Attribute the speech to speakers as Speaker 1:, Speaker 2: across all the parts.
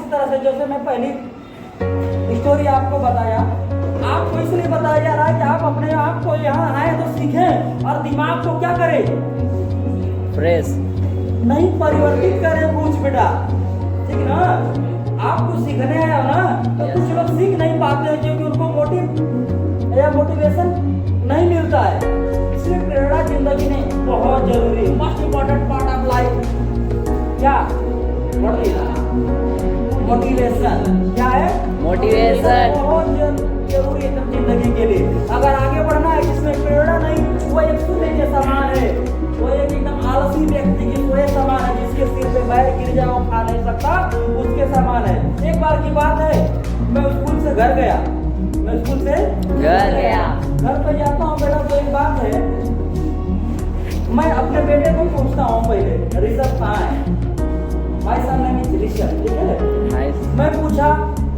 Speaker 1: इस तरह से जैसे मैं पहली स्टोरी आपको बताया, आपको इसलिए बताया जा रहा है कि आप अपने आप को यहाँ आए तो सीखें और दिमाग को क्या करें,
Speaker 2: फ्रेश
Speaker 1: नहीं परिवर्तित करें कुछ बेटा, ठीक ना। आपको सीखने आया हो ना, तो कुछ लोग सीख नहीं पाते हैं क्योंकि उनको मोटिवेशन नहीं मिलता है। इसलिए प्रेरणा जिंदगी में बहुत जरूरी है, most important part of life. क्या मोटिवेशन क्या है?
Speaker 2: मोटिवेशन
Speaker 1: बहुत जरूरी है जिंदगी के लिए। अगर आगे बढ़ना है, जिसमें प्रेरणा नहीं, वो एक शून्य के समान है, वो एक एकदम आलसी व्यक्ति की सोए समान है, जिसके सिर पे बैर गिर जाए वो खा नहीं सकता, उसके समान है। एक बार की बात है, मैं स्कूल से घर गया, घर पे जाता हूँ बेटा, तो एक बात है, मैं अपने बेटे को पूछता हूँ पहले, ऋषभ कहाँ है? भाई साहब ने ऋषभ, ठीक है। मैं पूछा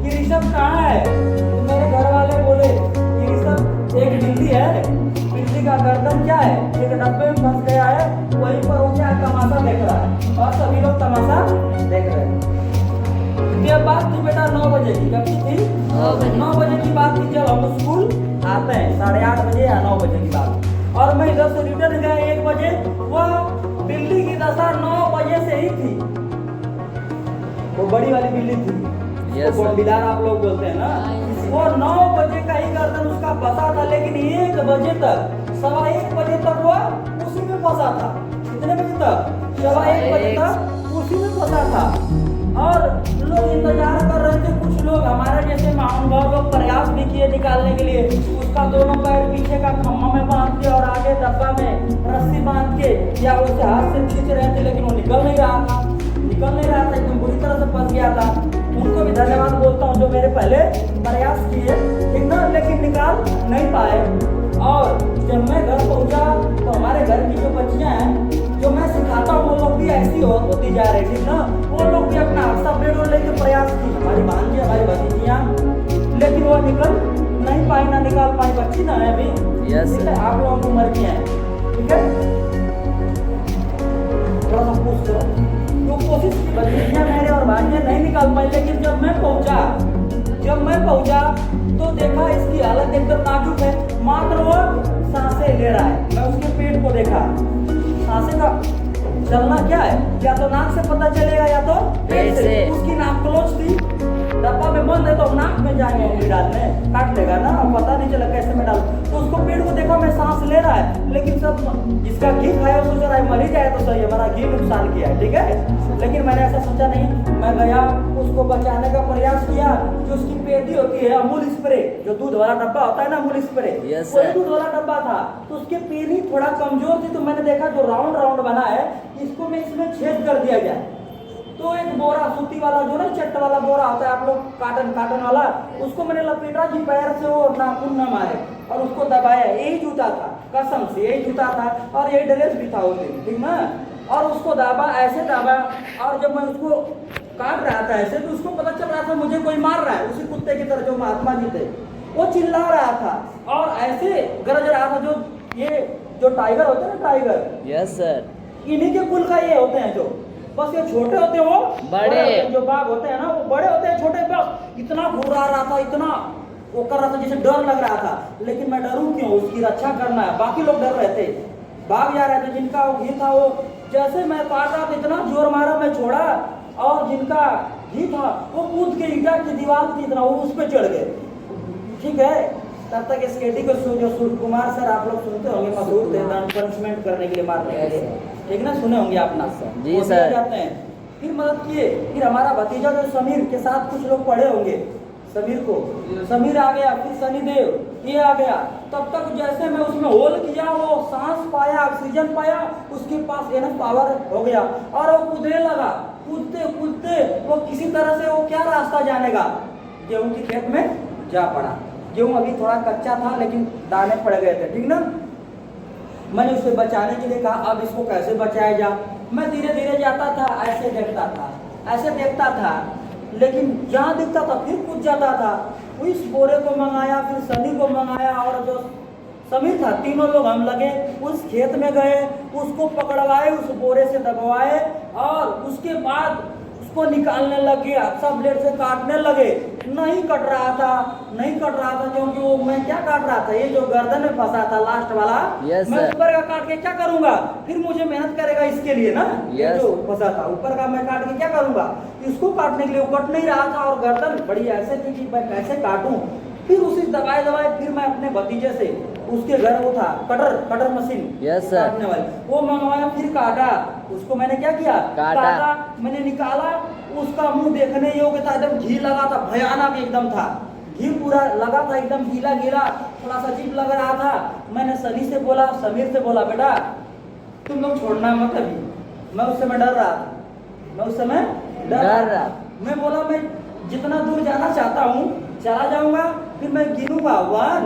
Speaker 1: कि ऋषभ कहाँ है, तो मेरे घर वाले बोले कि ऋषभ एक बिल्ली है, बिल्ली का गर्दन क्या है, एक डब्बे में फंस गया है, वहीं पर वो क्या तमाशा देख रहा है, और सभी लोग तमाशा देख रहे हैं। ये बात थी बेटा 9 बजे की, कब की थी? 9 बजे की बात थी, जब हम स्कूल आते हैं 8:30 बजे या 9 बजे की बात। और मैं इधर से रिटर्न गया 1 बजे, वह बिल्ली की दशा 9 बजे से ही थी, वो बड़ी वाली बिल्ली थी, तो बिलार आप लोग बोलते हैं ना, वो 9 बजे का ही गर्दन उसका फंसा था, लेकिन 1 बजे तक, 1:15 बजे तक वो उसी में फंसा था। कितने बजे तक? 1:15 बजे तक उसी में फंसा था। और लोग इंतजार कर रहे थे, कुछ लोग हमारे जैसे महानुभाव लोग प्रयास भी किए निकालने के लिए, उसका दोनों पैर पीछे का खम्भा में बांध के और आगे डब्बा में रस्सी बांध के या उसे हाथ से खींच रहे थे, लेकिन वो निकल नहीं रहा था, एकदम बुरी तरह से फंस गया था। उनको भी धन्यवाद बोलता हूँ जो मेरे पहले प्रयास किए, ठीक ना, लेकिन निकाल नहीं पाए। और जब मैं घर पहुंचा तो हमारे घर की जो बच्चियां हैं, जो मैं सिखाता हूँ, वो लोग भी ऐसी होती जा रही थी ना, वो लोग भी अपना हादसा पेड़ लेके प्रयास की, हमारी भांजी, हमारी भतीजियां, लेकिन वो निकल नहीं पाई, ना निकाल पाई, बच्ची ना है अभी, ठीक है, आप लोगों की उम्र की है, ठीक है, थोड़ा सा पूछ करो। तो कोशिश की, भतीजियां मेरे और भांजियां नहीं निकाल पाई, लेकिन जब मैं पहुंचा तो देखा इसकी हालत एकदम नाजुक है, मात्र वो सांसें ले रहा है। मैं उसके पेट को देखा, सांसें का चलना क्या है, या तो नाक से पता चलेगा या तो पेट से। उसकी नाक क्लोज थी, डब्बा में बंद है, तो नाक में जाएंगे उंगली डालने, काट लेगा ना, और पता नहीं चला कैसे में डाल। तो उसको पेट को देखा, मैं सांस ले रहा है, लेकिन सब जिसका घी खाया वो सोच रहा है मर ही जाए तो सही, हमारा घी नुकसान किया है, ठीक है। लेकिन मैंने ऐसा सोचा नहीं, मैं गया उसको बचाने का प्रयास किया। जो उसकी पेटी होती है अमूल स्प्रे, जो दूध वाला डब्बा होता है ना, अमूल स्प्रे, वही दूध वाला डब्बा था, तो उसके पेटी थोड़ा कमजोर थी, तो मैंने देखा जो राउंड बना है, इसको मैं इसमें छेद कर दिया जाए। तो एक बोरा सूती वाला, जो ना चट्ट वाला बोरा होता है आप लोग, काटन वाला, उसको मैंने लपेटा जी पैर से, वो नाखून न मारे, और उसको दबाया। यही जूता था, कसम से यही जूता था, और यही ड्रेस भी था उस दिन, ठीक ना। और उसको दाबा, ऐसे दाबा, और जब मैं उसको काट रहा था ऐसे, तो उसको पता चल रहा था मुझे कोई मार रहा है, उसी कुत्ते की तरह जो महात्मा जी थे, वो चिल्ला रहा था और ऐसे गरज रहा था। जो ये जो टाइगर होते हैं ना, टाइगर, यस सर, इन्हीं के कुल का ये होते हैं, जो बस ये छोटे होते हैं, वो बड़े, जो बाघ होते हैं ना, वो बड़े होते हैं, छोटे बाघ। इतना घुरा रहा था, इतना वो कर रहा था, जैसे डर लग रहा था, लेकिन मैं डरूं क्यों, उसकी रक्षा करना है। बाकी लोग डर रहे थे, भाग जा रहे थे, जिनका घी था वो, जैसे मैं काट रहा था इतना जोर मारा, मैं छोड़ा, और जिनका घी था वो कूद के ईटा की दीवार थी इतना, वो उस पर चढ़ गए, ठीक है। तब तक स्केटिंग को जो सूर्य कुमार सर आप लोग सुनते होंगे, मशहूर थे पनिशमेंट करने के लिए, मारने के लिए, ठीक ना, सुने होंगे आप ना जी सर। जाते हैं, फिर मदद किए। फिर हमारा भतीजा जो समीर के साथ कुछ लोग पढ़े होंगे, समीर आ गया, फिर शनिदेव ये आ गया। तब तक जैसे मैं उसमें होल किया, वो सांस पाया, ऑक्सीजन पाया, उसके पास एनफ पावर हो गया, और वो कूदने लगा। कूदते वो किसी तरह से, वो क्या रास्ता जानेगा, गेहूं की खेत में जा पड़ा। गेहूं अभी थोड़ा कच्चा था, लेकिन दाने पड़ गए थे, ठीक ना। मैंने उसे बचाने के लिए कहा, अब इसको कैसे बचाया जा। मैं धीरे धीरे जाता था, ऐसे देखता था, लेकिन जहाँ दिखता था फिर कूद जाता था। उस बोरे को मंगाया, फिर सनी को मंगाया, और जो समीर था, तीनों लोग हम लगे, उस खेत में गए, उसको पकड़वाए, उस बोरे से दबवाए, और उसके बाद उसको निकालने लगे, अच्छा ब्लेड से काटने लगे। नहीं कट रहा था, नहीं कट रहा था, क्योंकि वो मैं क्या काट रहा था, ये जो गर्दन में फंसा था लास्ट वाला,
Speaker 2: Yes,
Speaker 1: मैं
Speaker 2: sir.
Speaker 1: ऊपर का काट के क्या करूंगा, फिर मुझे मेहनत करेगा इसके लिए ना। ये
Speaker 2: Yes.
Speaker 1: जो फंसा था ऊपर का मैं काट के क्या करूंगा, इसको काटने के लिए वो कट नहीं रहा था, और गर्दन बड़ी ऐसे थी कि मैं कैसे काटूं। फिर उसी दबाए दबाए फिर मैं अपने भतीजे से, उसके घर वो था कटर मशीन
Speaker 2: Yes, sir.
Speaker 1: काटने वाली, वो मंगवाया, फिर काटा उसको। मैंने क्या किया,
Speaker 2: काटा।
Speaker 1: मैंने निकाला, उसका मुंह देखने योग्य था, एकदम घी लगा था, भयानक एकदम था, घी पूरा लगा था, एकदम गीला गीला, थोड़ा सा अजीब लग रहा था। मैंने सनी से बोला, समीर से बोला, बेटा तुम लोग छोड़ना मत अभी। मैं उस समय डर रहा था, मैं उस समय डर रहा था। मैं बोला मैं जितना दूर जाना चाहता हूँ चला जाऊंगा, फिर मैं गिनूंगा 1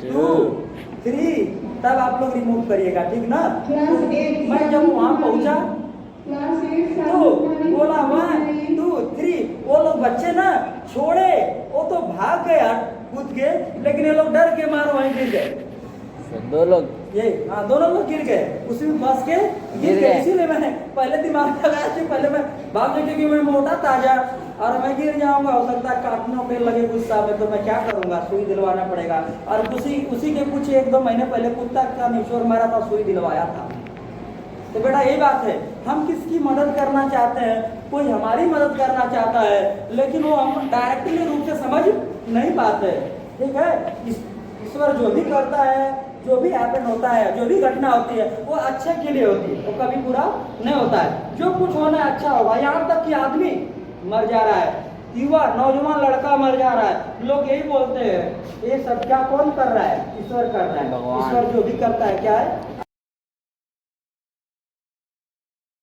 Speaker 1: 2 3, तब आप लोग रिमूव करिएगा, ठीक ना। मैं जब वहां पहुंचा तो बोला 1 2 3, वो लोग बच्चे ना छोड़े, वो तो भाग गए कूद के, लेकिन ये लोग डर के मारो वहीं गिर गए।
Speaker 2: दो लोग,
Speaker 1: ये हाँ, दोनों लोग गिर गए, उसी में फंस के गिर गए। इसीलिए मैंने पहले दिमाग लगाया कि पहले मैं भाग, क्योंकि मैं मोटा ताजा और मैं गिर जाऊंगा, हो सकता है काटने पे लगे गुस्सा में, तो मैं क्या करूंगा, सुई दिलवाना पड़ेगा। और उसी के कुछ 1-2 महीने पहले कुत्ता का निचोड़ मारा था, सुई दिलवाया था। तो बेटा यही बात है, हम किसकी मदद करना चाहते हैं, कोई हमारी मदद करना चाहता है, लेकिन वो हम डायरेक्टली रूप से समझ नहीं पाते, ठीक है। ईश्वर जो भी करता है, जो भी हैपन होता है, जो भी घटना होती है, वो अच्छे के लिए होती है, वो कभी बुरा नहीं होता है। जो कुछ होना है अच्छा होगा। यहाँ तक कि आदमी मर जा रहा है, युवा नौजवान लड़का मर जा रहा है, लोग यही बोलते हैं ये सब क्या कौन कर रहा है, ईश्वर कर रहा है।
Speaker 2: भगवान।
Speaker 1: ईश्वर जो भी करता है क्या है